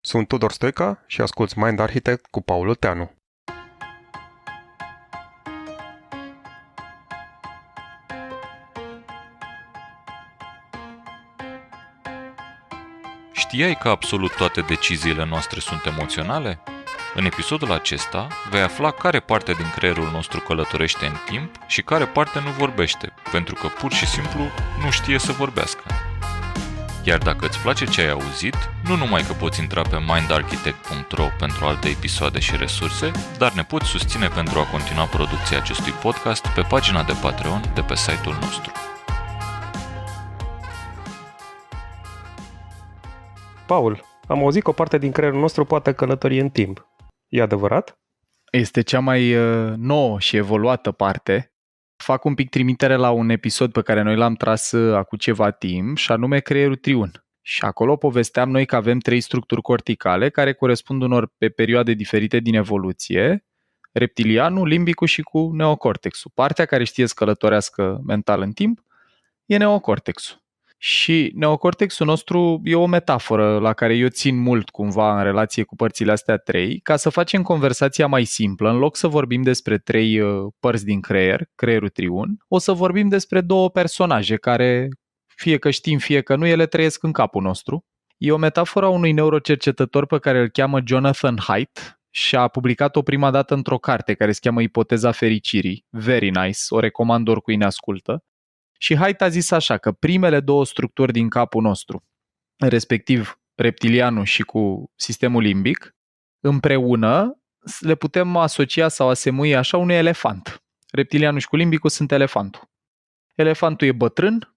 Sunt Tudor Stoica și asculți Mind Architect cu Paul Teanu. Știai că absolut toate deciziile noastre sunt emoționale? În episodul acesta vei afla care parte din creierul nostru călătorește în timp și care parte nu vorbește, pentru că pur și simplu nu știe să vorbească. Iar dacă îți place ce ai auzit, nu numai că poți intra pe mindarchitect.ro pentru alte episoade și resurse, dar ne poți susține pentru a continua producția acestui podcast pe pagina de Patreon de pe site-ul nostru. Paul, am auzit că o parte din creierul nostru poate călători în timp. E adevărat? Este cea mai nouă și evoluată parte. Fac un pic trimitere la un episod pe care noi l-am tras acum ceva timp, și anume creierul triun. Și acolo povesteam noi că avem 3 structuri corticale care corespund unor pe perioade diferite din evoluție: reptilianul, limbicul și cu neocortexul. Partea care știe să călătorească mental în timp e neocortexul. Și neocortexul nostru e o metaforă la care eu țin mult cumva în relație cu părțile astea 3, ca să facem conversația mai simplă. În loc să vorbim despre 3 părți din creier, creierul triun, o să vorbim despre 2 personaje care, fie că știm, fie că nu, ele trăiesc în capul nostru. E o metaforă a unui neurocercetător pe care îl cheamă Jonathan Haidt și a publicat-o prima dată într-o carte care se cheamă Ipoteza fericirii. Very nice, o recomand oricui ne ascultă. Și Haidt a zis așa, că primele 2 structuri din capul nostru, respectiv reptilianul și cu sistemul limbic, împreună le putem asocia sau asemui așa unui elefant. Reptilianul și cu limbicul sunt elefantul. Elefantul e bătrân,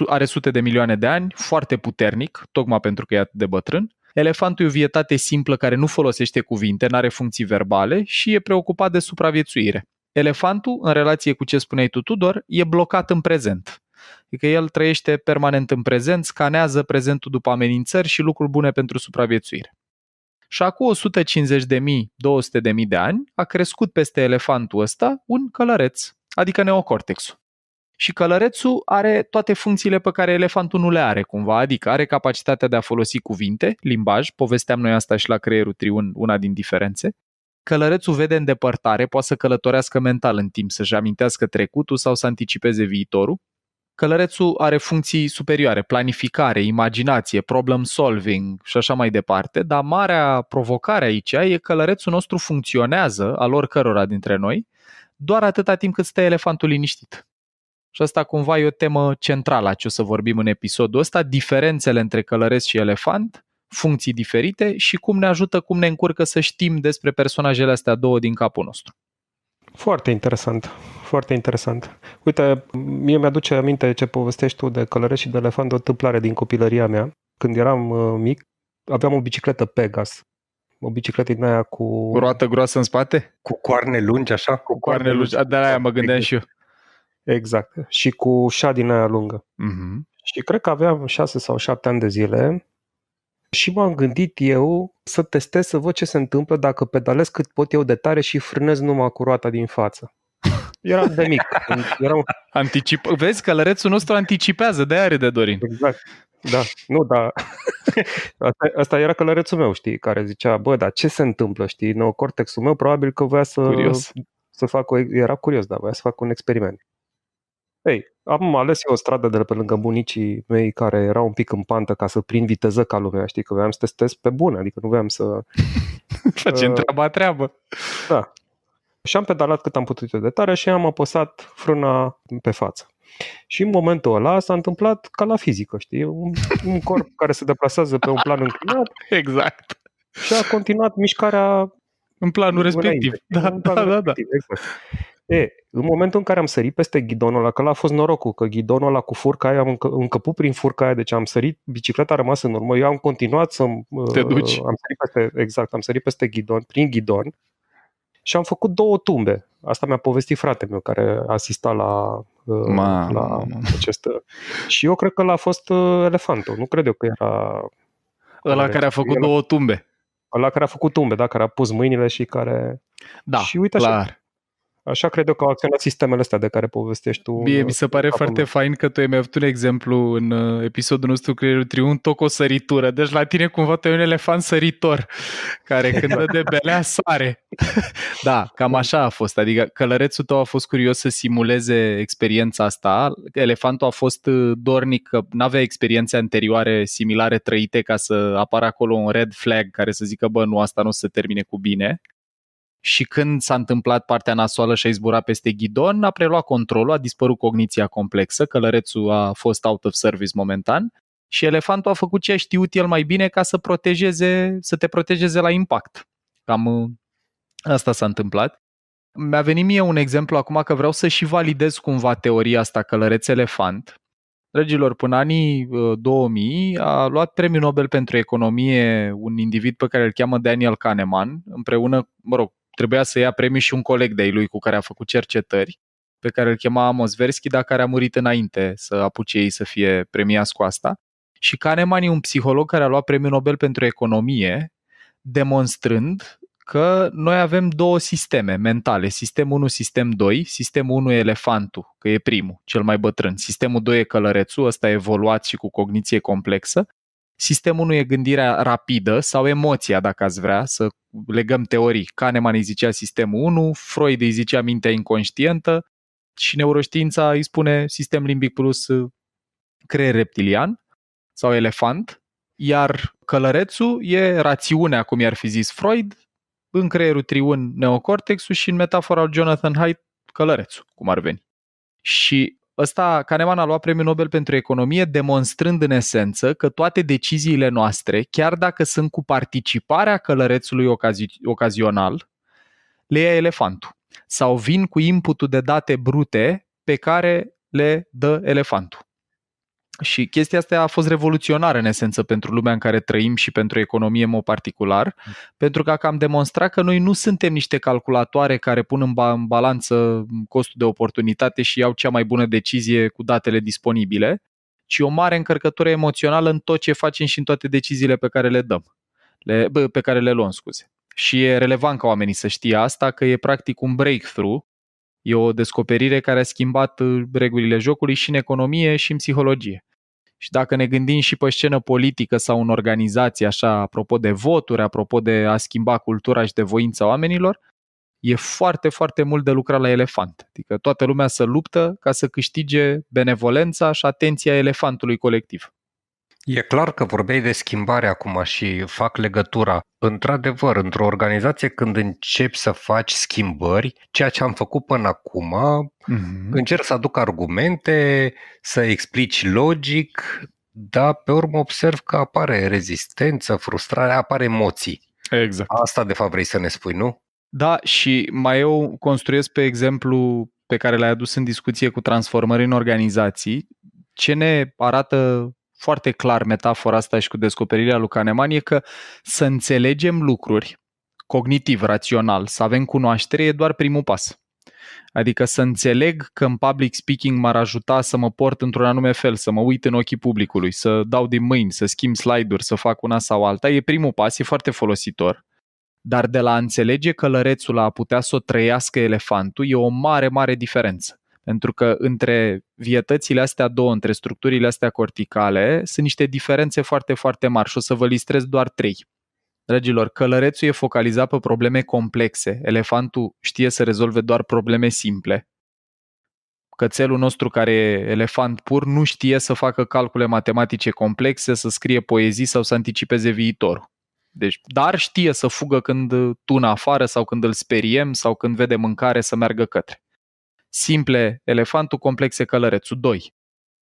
are sute de milioane de ani, foarte puternic, tocmai pentru că e atât de bătrân. Elefantul e o vietate simplă care nu folosește cuvinte, nu are funcții verbale și e preocupat de supraviețuire. Elefantul, în relație cu ce spuneai tu, Tudor, e blocat în prezent. Adică el trăiește permanent în prezent, scanează prezentul după amenințări și lucruri bune pentru supraviețuire. Și acum 150.000, 200.000 de ani a crescut peste elefantul ăsta un călăreț, adică neocortexul. Și călărețul are toate funcțiile pe care elefantul nu le are cumva, adică are capacitatea de a folosi cuvinte, limbaj, povesteam noi asta și la creierul triun, una din diferențe. Călărețul vede în depărtare, poate să călătorească mental în timp, să-și amintească trecutul sau să anticipeze viitorul. Călărețul are funcții superioare, planificare, imaginație, problem solving și așa mai departe, dar marea provocare aici e că călărețul nostru funcționează, al oricărora dintre noi, doar atâta timp cât stă elefantul liniștit. Și asta cumva e o temă centrală a ce o să vorbim în episodul ăsta, diferențele între călăreț și elefant, funcții diferite și cum ne ajută, cum ne încurcă să știm despre personajele astea 2 din capul nostru. Foarte interesant, foarte interesant. Uite, mie mi-aduce aminte ce povestești tu de călăreț și de elefant, o întâmplare din copilăria mea. Când eram mic, aveam o bicicletă Pegas. O bicicletă din aia cu roată groasă în spate? Cu coarne lungi, așa? Cu coarne lungi, de aia mă gândeam și eu. Exact. Și cu șa din aia lungă. Uh-huh. Și cred că aveam 6 sau 7 ani de zile și m-am gândit eu să testez, să văd ce se întâmplă dacă pedalez cât pot eu de tare și frânez numai cu roata din față. Eram de mic. Vezi, călărețul nostru anticipează, de-aia are de Dorin. Exact. Da, nu, da. Asta era călărețul meu, știi, care zicea, dar ce se întâmplă, știi? Neocortexul meu probabil că voia să facă, era curios, da, voia să facă un experiment. Ei, am ales eu o stradă de pe lângă bunicii mei care era un pic în pantă ca să prind viteză ca lumea, știi, că voiam să testez pe bune, adică nu voiam să... Facem treabă. Da. Și am pedalat cât am putut eu de tare și am apăsat frâna pe față. Și în momentul ăla s-a întâmplat ca la fizică, știi, un corp care se deplasează pe un plan înclinat. Exact. Și a continuat mișcarea în planul respectiv. Da. Exact. În momentul în care am sărit peste ghidonul ăla, că ăla a fost norocul, că ghidonul ăla cu furca aia, am încăput prin furca aia, deci am sărit, bicicleta a rămas în urmă, eu am continuat să te duci. Am sărit peste ghidon, prin ghidon și am făcut 2 tumbe. Asta mi-a povestit fratele meu care asista la acest... Și eu cred că ăla a fost elefantul, nu cred eu că era... Ăla care a făcut 2 tumbe. Ăla care a făcut tumbe, da, care a pus mâinile și care... Da, și uite clar. Așa, Așa cred eu că au acționat sistemele astea de care povestești tu. Mie mi se pare foarte fain că tu ai mai avut un exemplu în episodul nostru Creierul Triun, tot cu o săritură. Deci la tine cumva tu ai un elefant săritor care când dă de belea sare. Da, cam așa a fost. Adică călărețul tău a fost curios să simuleze experiența asta. Elefantul a fost dornic că n-avea experiențe anterioare similare trăite ca să apară acolo un red flag care să zică, bă, nu, asta nu se termine cu bine. Și când s-a întâmplat partea nasoală și a zburat peste ghidon, a preluat controlul, a dispărut cogniția complexă, călărețul a fost out of service momentan și elefantul a făcut ce a știut el mai bine ca să te protejeze la impact. Cam asta s-a întâmplat. Mi-a venit mie un exemplu acum că vreau să și validez cumva teoria asta călăreț-elefant. Dragilor, până anii 2000 a luat premiul Nobel pentru economie un individ pe care îl cheamă Daniel Kahneman, împreună, trebuia să ia premiu și un coleg de-ai lui cu care a făcut cercetări, pe care îl chema Amos Tversky, dar care a murit înainte să apuce ei să fie premiați cu asta. Și Kahneman e un psiholog care a luat premiul Nobel pentru economie, demonstrând că noi avem două sisteme mentale, sistem 1, sistem 2. Sistemul 1 e elefantul, că e primul, cel mai bătrân. Sistemul 2 e călărețul, ăsta e evoluat și cu cogniție complexă. Sistemul 1 e gândirea rapidă sau emoția, dacă ați vrea, să legăm teorii. Kahneman îi zicea sistemul 1, Freud îi zicea mintea inconștientă și neuroștiința îi spune sistem limbic plus creier reptilian sau elefant, iar călărețul e rațiunea, cum i-ar fi zis Freud, în creierul triun neocortexul și în metafora lui Jonathan Haidt călărețul, cum ar veni. Și ăsta, Kahneman a luat premiul Nobel pentru economie demonstrând în esență că toate deciziile noastre, chiar dacă sunt cu participarea călărețului ocazional, le ia elefantul. Sau vin cu inputul de date brute pe care le dă elefantul. Și chestia asta a fost revoluționară în esență pentru lumea în care trăim și pentru economie în mod particular, pentru că am demonstrat că noi nu suntem niște calculatoare care pun în balanță costul de oportunitate și iau cea mai bună decizie cu datele disponibile, ci o mare încărcătură emoțională în tot ce facem și în toate deciziile pe care le dăm, pe care le luăm, scuze. Și e relevant ca oamenii să știe asta, că e practic un breakthrough, e o descoperire care a schimbat regulile jocului și în economie și în psihologie. Și dacă ne gândim și pe scenă politică sau în organizație, așa, apropo de voturi, apropo de a schimba cultura și de voința oamenilor, e foarte, foarte mult de lucrat la elefant. Adică toată lumea să luptă ca să câștige benevolența și atenția elefantului colectiv. E clar că vorbeai de schimbare acum și fac legătura. Într-adevăr, într-o organizație când începi să faci schimbări, ceea ce am făcut până acum, încerc să aduc argumente, să explici logic, dar pe urmă observ că apare rezistență, frustrare, apare emoții. Exact. Asta de fapt vrei să ne spui, nu? Da, și mai eu construiesc pe exemplu pe care l-ai adus în discuție cu transformări în organizații, ce ne arată foarte clar metafora asta și cu descoperirea lui Kahneman e că să înțelegem lucruri cognitiv, rațional, să avem cunoaștere e doar primul pas. Adică să înțeleg că în public speaking m-ar ajuta să mă port într-un anume fel, să mă uit în ochii publicului, să dau din mâini, să schimb slide-uri, să fac una sau alta, e primul pas, e foarte folositor. Dar de la a înțelege călărețul la a putea să o trăiască elefantul e o mare, mare diferență. Pentru că între vietățile astea două, între structurile astea corticale, sunt niște diferențe foarte, foarte mari și o să vă listez doar 3. Dragilor, călărețul e focalizat pe probleme complexe, elefantul știe să rezolve doar probleme simple. Cățelul nostru care e elefant pur nu știe să facă calcule matematice complexe, să scrie poezii sau să anticipeze viitorul. Deci, dar știe să fugă când tună afară sau când îl speriem sau când vede mâncare să meargă către. Simple, elefantul, complexe, călărețul. 2.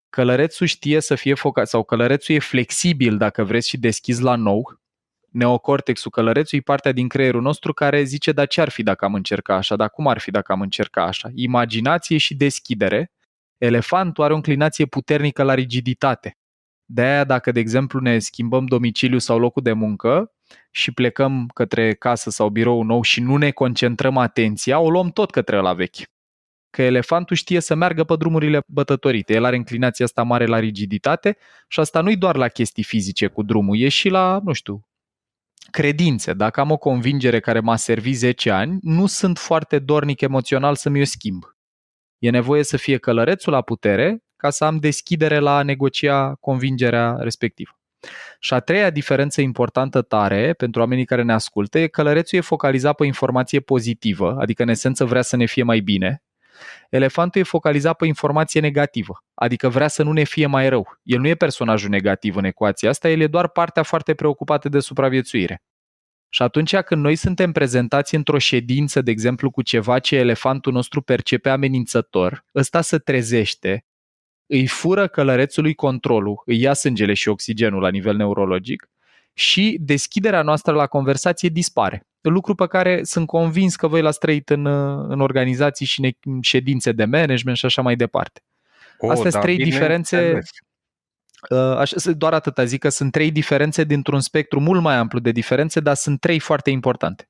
Călărețul știe să fie sau călărețul e flexibil dacă vreți și deschis la nou. Neocortexul călărețului e partea din creierul nostru care zice, dar ce ar fi dacă am încerca așa, dar cum ar fi dacă am încerca așa. Imaginație și deschidere. Elefantul are o înclinație puternică la rigiditate. De-aia dacă, de exemplu, ne schimbăm domiciliul sau locul de muncă și plecăm către casă sau birou nou și nu ne concentrăm atenția, o luăm tot către ăla vechi. Că elefantul știe să meargă pe drumurile bătătorite. El are înclinația asta mare la rigiditate și asta nu-i doar la chestii fizice cu drumul, e și la, nu știu, credințe. Dacă am o convingere care m-a servit 10 ani, nu sunt foarte dornic emoțional să mi-o schimb. E nevoie să fie călărețul la putere ca să am deschidere la a negocia convingerea respectivă. Și a treia diferență importantă tare pentru oamenii care ne ascultă e călărețul e focalizat pe informație pozitivă, adică în esență vrea să ne fie mai bine. Elefantul e focalizat pe informație negativă, adică vrea să nu ne fie mai rău. El nu e personajul negativ în ecuația asta, el e doar partea foarte preocupată de supraviețuire. Și atunci când noi suntem prezentați într-o ședință, de exemplu, cu ceva ce elefantul nostru percepe amenințător, ăsta se trezește, îi fură călărețului controlul, îi ia sângele și oxigenul la nivel neurologic și deschiderea noastră la conversație dispare. Lucru pe care sunt convins că voi l-ați trăit în organizații și în ședințe de management și așa mai departe. Astea sunt trei diferențe. Doar atâta zic că sunt 3 diferențe dintr-un spectru mult mai amplu de diferențe, dar sunt 3 foarte importante.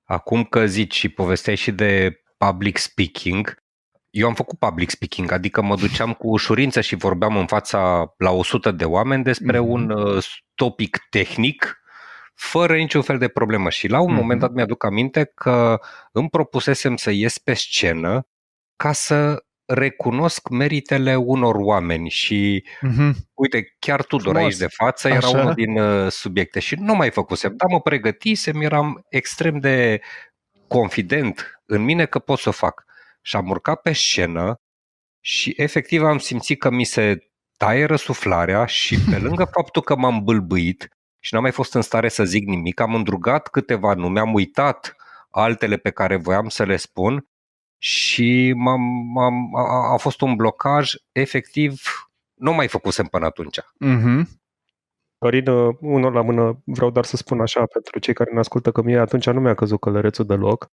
Acum că zici și povesteai și de public speaking, eu am făcut public speaking, adică mă duceam cu ușurință și vorbeam în fața la 100 de oameni despre un topic tehnic, fără niciun fel de problemă. Și la un moment dat mi-aduc aminte că îmi propusesem să ies pe scenă ca să recunosc meritele unor oameni și uite, chiar Tudor aici de față era unul din subiecte și nu mai făcusem, dar mă pregătisem, eram extrem de confident în mine că pot să o fac. Și am urcat pe scenă și efectiv am simțit că mi se taie răsuflarea și pe lângă faptul că m-am bâlbâit și n-am mai fost în stare să zic nimic, am îndrugat câteva nume, am uitat altele pe care voiam să le spun și a fost un blocaj, efectiv, nu mai făcusem până atunci. Dorin, unul la mână, vreau doar să spun așa pentru cei care ne ascultă că mie atunci nu mi-a căzut călărețul deloc.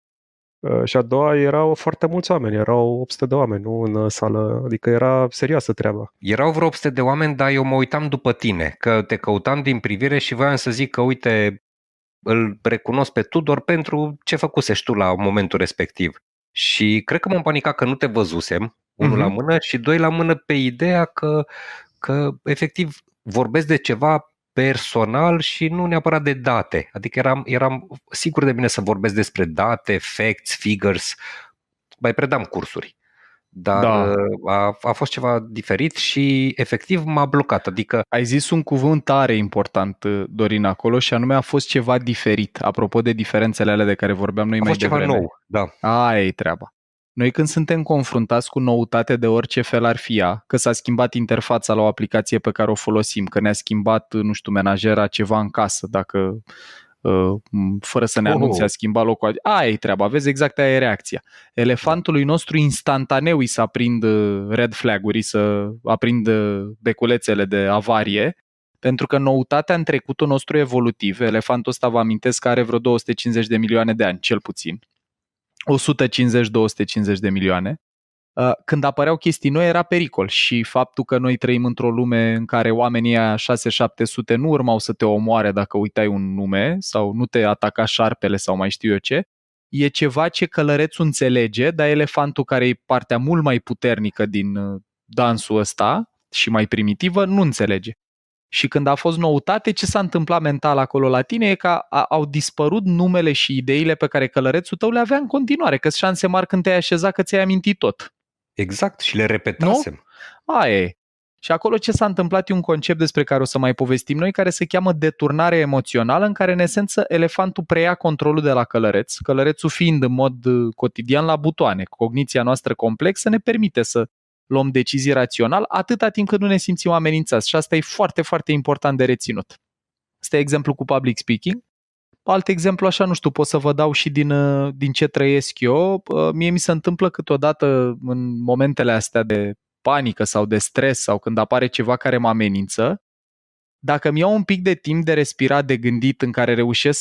Și a doua, erau foarte mulți oameni, erau 800 de oameni, nu în sală, adică era serioasă treaba. Erau vreo 800 de oameni, dar eu mă uitam după tine, că te căutam din privire și voiam să zic că, uite, îl recunosc pe Tudor pentru ce făcusești tu la momentul respectiv. Și cred că m-am panicat că nu te văzusem, unul la mână și doi la mână pe ideea că efectiv vorbesc de ceva personal și nu neapărat de date. Adică eram sigur de mine să vorbesc despre date, facts, figures, mai predam cursuri. Dar a fost ceva diferit și efectiv m-a blocat. Adică ai zis un cuvânt tare important, Dorin, acolo și anume a fost ceva diferit. Apropo de diferențele alea de care vorbeam noi mai devreme. A fost ceva nou, da. Aia e treaba. Noi când suntem confruntați cu noutate de orice fel ar fi ea, că s-a schimbat interfața la o aplicație pe care o folosim, că ne-a schimbat, nu știu, menajera ceva în casă, dacă fără să ne anunțe a schimbat locul. Aia e treaba, vezi, exact aia e reacția. Elefantului nostru instantaneu îi să aprind red flag-uri, să aprind beculețele de avarie, pentru că noutatea în trecutul nostru evolutiv, elefantul ăsta vă amintesc că are vreo 250 de milioane de ani, cel puțin. 150-250 de milioane. Când apăreau chestii noi era pericol și faptul că noi trăim într-o lume în care oamenii aia 6-700 nu urmau să te omoare dacă uitai un nume sau nu te ataca șarpele sau mai știu eu ce, e ceva ce călărețul înțelege, dar elefantul, care e partea mult mai puternică din dansul ăsta și mai primitivă, nu înțelege. Și când a fost noutate, ce s-a întâmplat mental acolo la tine e că au dispărut numele și ideile pe care călărețul tău le avea în continuare, că șanse mari când te-ai așezat că ți-ai amintit tot. Exact, și le repetasem. Nu? Aia e. Și acolo ce s-a întâmplat e un concept despre care o să mai povestim noi, care se cheamă deturnare emoțională, în care, în esență, elefantul preia controlul de la călăreț, călărețul fiind în mod cotidian la butoane. Cogniția noastră complexă ne permite să luăm decizii rațional atâta timp cât nu ne simțim amenințați. Și asta e foarte, foarte important de reținut. Asta e exemplu cu public speaking. Alt exemplu, așa, nu știu, pot să vă dau și din ce trăiesc eu. Mie mi se întâmplă câteodată în momentele astea de panică sau de stres sau când apare ceva care mă amenință, dacă îmi iau un pic de timp de respirat, de gândit, în care reușesc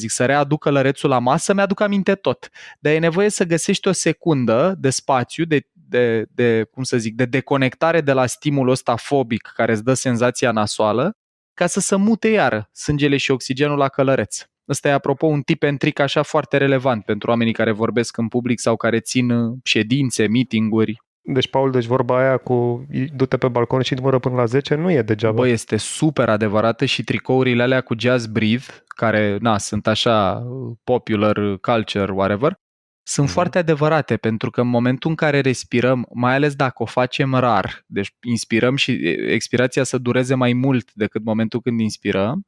să readuc călărețul la masă, mi-aduc aminte tot. Dar e nevoie să găsești o secundă de spațiu, de deconectare de la stimulul ăsta fobic care îți dă senzația nasoală, ca să se mute iară sângele și oxigenul la călăreț. Ăsta e, apropo, un tip and trick așa foarte relevant pentru oamenii care vorbesc în public sau care țin ședințe, meeting-uri. Deci, Paul, vorba aia cu du-te pe balcon și numără până la 10 nu e degeaba. Bă, este super adevărată și tricourile alea cu Just Breathe, care, sunt așa popular culture, whatever, sunt foarte adevărate, pentru că în momentul în care respirăm, mai ales dacă o facem rar, deci inspirăm și expirația să dureze mai mult decât momentul când inspirăm,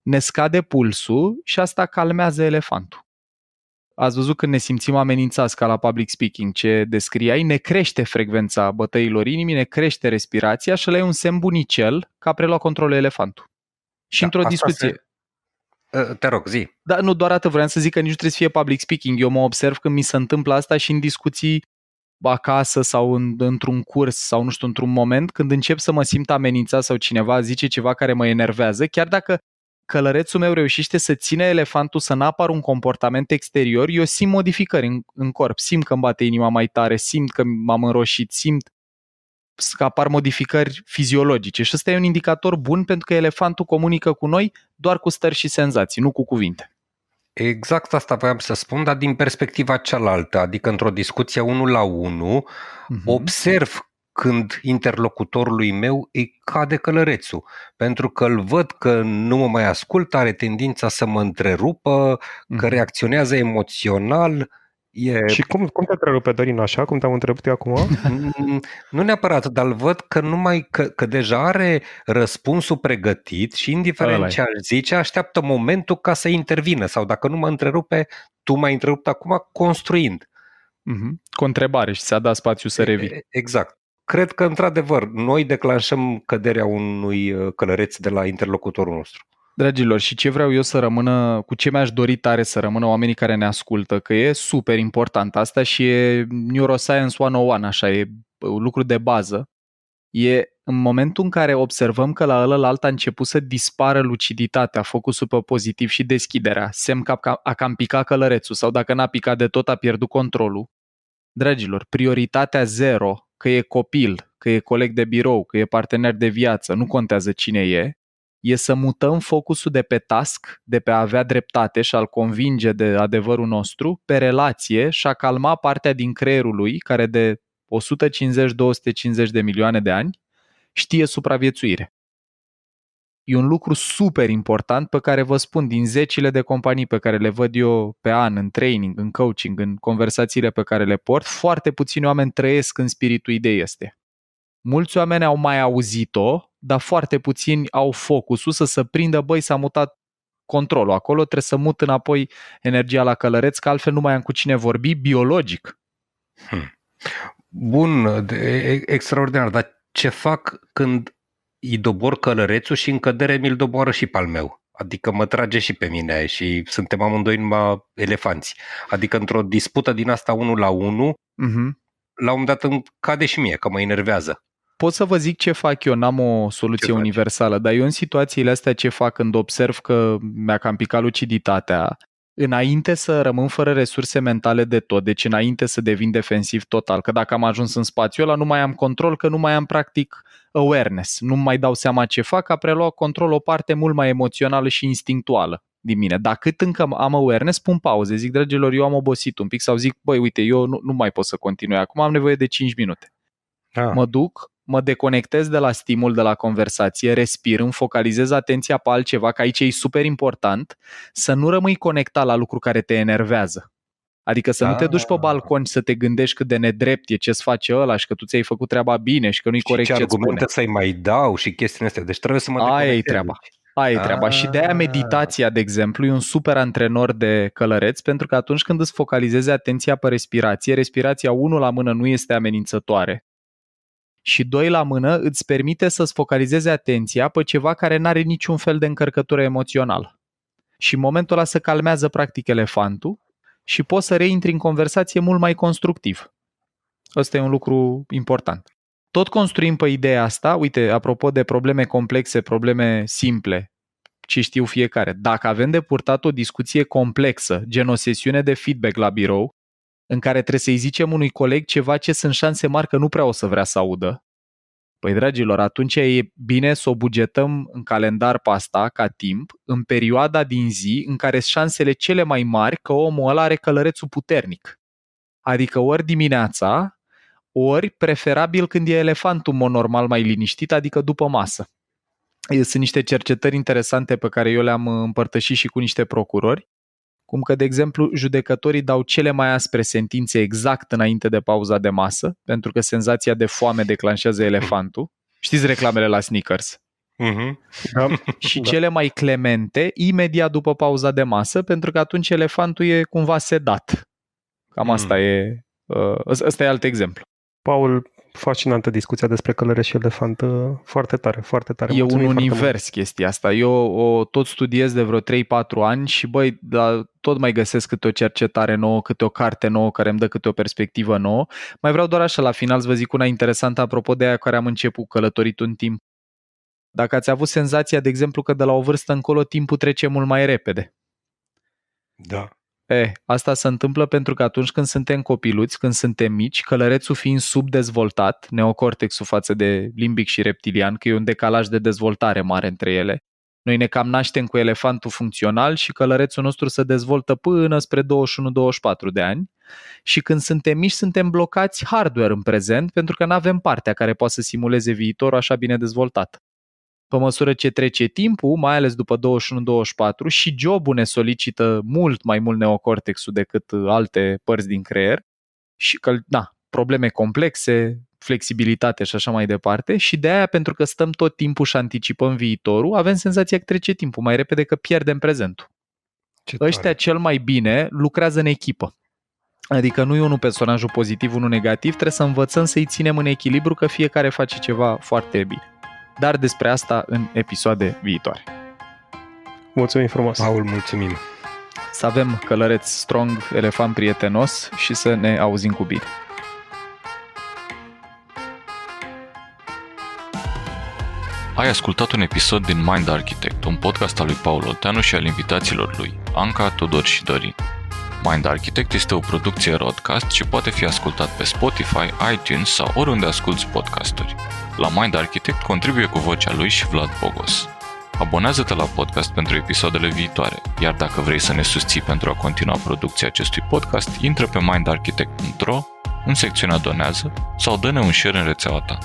ne scade pulsul și asta calmează elefantul. Ați văzut când ne simțim amenințați ca la public speaking, ce descriai, ne crește frecvența bătăilor inimii, ne crește respirația și ăla e un semn bunicel că a preluat controlul elefantul. Și într-o discuție... Te rog, zi. Da, nu, doar atât vreau să zic că nici nu trebuie să fie public speaking. Eu mă observ când mi se întâmplă asta și în discuții acasă sau într-un curs sau nu știu, într-un moment când încep să mă simt amenințat sau cineva zice ceva care mă enervează, chiar dacă călărețul meu reușește să ține elefantul să n-apară un comportament exterior, eu simt modificări în corp, simt că îmi bate inima mai tare, simt că m-am înroșit, simt că apar modificări fiziologice și ăsta e un indicator bun pentru că elefantul comunică cu noi doar cu stări și senzații, nu cu cuvinte. Exact asta voiam să spun, dar din perspectiva cealaltă, adică într-o discuție 1 la 1, observ când interlocutorului meu îi cade călărețul, pentru că îl văd că nu mă mai ascultă, are tendința să mă întrerupă, că reacționează emoțional. Și cum te întrerupe, Dorin, așa, cum te-am întrebat eu acum? Nu neapărat, dar îl văd că că deja are răspunsul pregătit și indiferent ce ar zice, așteaptă momentul ca să intervină sau dacă nu mă întrerupe, tu m-ai întrerupt acum construind. Cu o întrebare și ți-a dat spațiu să revii. Exact. Cred că, într-adevăr, noi declanșăm căderea unui călăreț de la interlocutorul nostru. Dragilor, și ce vreau eu să rămână, cu ce mi-aș dori tare să rămână oamenii care ne ascultă, că e super important asta și e Neuroscience 101, așa, e lucru de bază, e în momentul în care observăm că la ălălalt a început să dispară luciditatea, focusul pe pozitiv și deschiderea, semn că a cam picat călărețul sau dacă n-a picat de tot a pierdut controlul. Dragilor, prioritatea 0, că e copil, că e coleg de birou, că e partener de viață, nu contează cine e să mutăm focusul de pe task, de pe a avea dreptate și a-l convinge de adevărul nostru, pe relație și a calma partea din creierul lui, care de 150-250 de milioane de ani știe supraviețuire. E un lucru super important pe care vă spun din zecile de companii pe care le văd eu pe an, în training, în coaching, în conversațiile pe care le port, foarte puțini oameni trăiesc în spiritul ideii astea. Mulți oameni au mai auzit-o, dar foarte puțini au focusul să prindă, băi, s-a mutat controlul acolo, trebuie să mut înapoi energia la călăreț, că altfel nu mai am cu cine vorbi biologic. Bun, extraordinar, dar ce fac când îi dobor călărețul și în cădere mi-l doboară și pe al meu? Adică mă trage și pe mine și suntem amândoi numai elefanți. Adică într-o dispută din asta 1 la 1, la un moment dat îmi cade și mie, că mă enervează. Pot să vă zic ce fac eu, n-am o soluție universală, dar eu în situațiile astea ce fac când observ că mi-a cam picat luciditatea, înainte să rămân fără resurse mentale de tot, deci înainte să devin defensiv total, că dacă am ajuns în spațiul ăla nu mai am control, că nu mai am practic awareness, nu mai dau seama ce fac, a preluat control o parte mult mai emoțională și instinctuală din mine. Dar cât încă am awareness, pun pauze, zic, dragilor, eu am obosit un pic sau zic, băi, uite, eu nu mai pot să continui, acum am nevoie de 5 minute. Mă duc, mă deconectez de la stimul, de la conversație, respir, îmi focalizez atenția pe altceva, că aici e super important să nu rămâi conectat la lucru care te enervează. Adică să nu te duci pe balcon să te gândești cât de nedrept e ce-ți face ăla și că tu ți-ai făcut treaba bine și că nu-i corect ce-ți spune. Și ce argumente să-i mai dau și chestiile astea. Deci trebuie să mă deconectez. Aia e treaba. Aia e treaba. Și de-aia meditația, de exemplu, e un super antrenor de călăreț, pentru că atunci când îți focalizezi atenția pe respirație, respirația 1 la mână nu este amenințătoare. Și 2 la mână îți permite să-ți focalizezi atenția pe ceva care n-are niciun fel de încărcătură emoțională. Și în momentul ăla se calmează practic elefantul și poți să reintri în conversație mult mai constructiv. Ăsta e un lucru important. Tot construim pe ideea asta, uite, apropo de probleme complexe, probleme simple, ce știu fiecare. Dacă avem de purtat o discuție complexă, gen o sesiune de feedback la birou, în care trebuie să-i zicem unui coleg ceva ce sunt șanse mari că nu prea o să vrea să audă, păi, dragilor, atunci e bine să o bugetăm în calendar pe asta, ca timp, în perioada din zi în care sunt șansele cele mai mari că omul ăla are călărețul puternic. Adică ori dimineața, ori preferabil când e elefantul în mod normal mai liniștit, adică după masă. Sunt niște cercetări interesante pe care eu le-am împărtășit și cu niște procurori, cum că, de exemplu, judecătorii dau cele mai aspre sentințe exact înainte de pauza de masă, pentru că senzația de foame declanșează elefantul. Știți reclamele la Snickers? Da. Și cele mai clemente imediat după pauza de masă, pentru că atunci elefantul e cumva sedat. Cam asta e. Ăsta e alt exemplu. Paul, fascinantă discuția despre călăreț și elefant, foarte tare, foarte tare. E un univers chestia asta. Eu o tot studiez de vreo 3-4 ani și băi, tot mai găsesc câte o cercetare nouă, câte o carte nouă care îmi dă câte o perspectivă nouă. Mai vreau doar așa la final să vă zic una interesantă apropo de aia care am început călătoritul în timp. Dacă ați avut senzația, de exemplu, că de la o vârstă încolo timpul trece mult mai repede. Da. Asta se întâmplă pentru că atunci când suntem copiluți, când suntem mici, călărețul fiind subdezvoltat, neocortexul față de limbic și reptilian, că e un decalaj de dezvoltare mare între ele, noi ne cam naștem cu elefantul funcțional și călărețul nostru se dezvoltă până spre 21-24 de ani și când suntem mici suntem blocați hardware în prezent pentru că nu avem partea care poate să simuleze viitorul așa bine dezvoltat. Pe măsură ce trece timpul, mai ales după 21-24, și jobul ne solicită mult mai mult neocortexul decât alte părți din creier și că, probleme complexe, flexibilitate și așa mai departe și de aia, pentru că stăm tot timpul și anticipăm viitorul, avem senzația că trece timpul mai repede, că pierdem prezentul. Ăștia cel mai bine lucrează în echipă. Adică nu e unul personajul pozitiv, unul negativ, trebuie să învățăm să-i ținem în echilibru, că fiecare face ceva foarte bine. Dar despre asta în episoade viitoare. Mulțumim frumos! Paul, mulțumim! Să avem călăreț strong, elefant prietenos și să ne auzim cu bine. Ai ascultat un episod din Mind Architect, un podcast al lui Paul Olteanu și al invitaților lui, Anca, Tudor și Dorin. Mind Architect este o producție Rodcast și poate fi ascultat pe Spotify, iTunes sau oriunde asculți podcasturi. La Mind Architect contribuie cu vocea lui și Vlad Bogos. Abonează-te la podcast pentru episoadele viitoare, iar dacă vrei să ne susții pentru a continua producția acestui podcast, intră pe mindarchitect.ro, în secțiunea Donează sau dă-ne un share în rețeaua ta.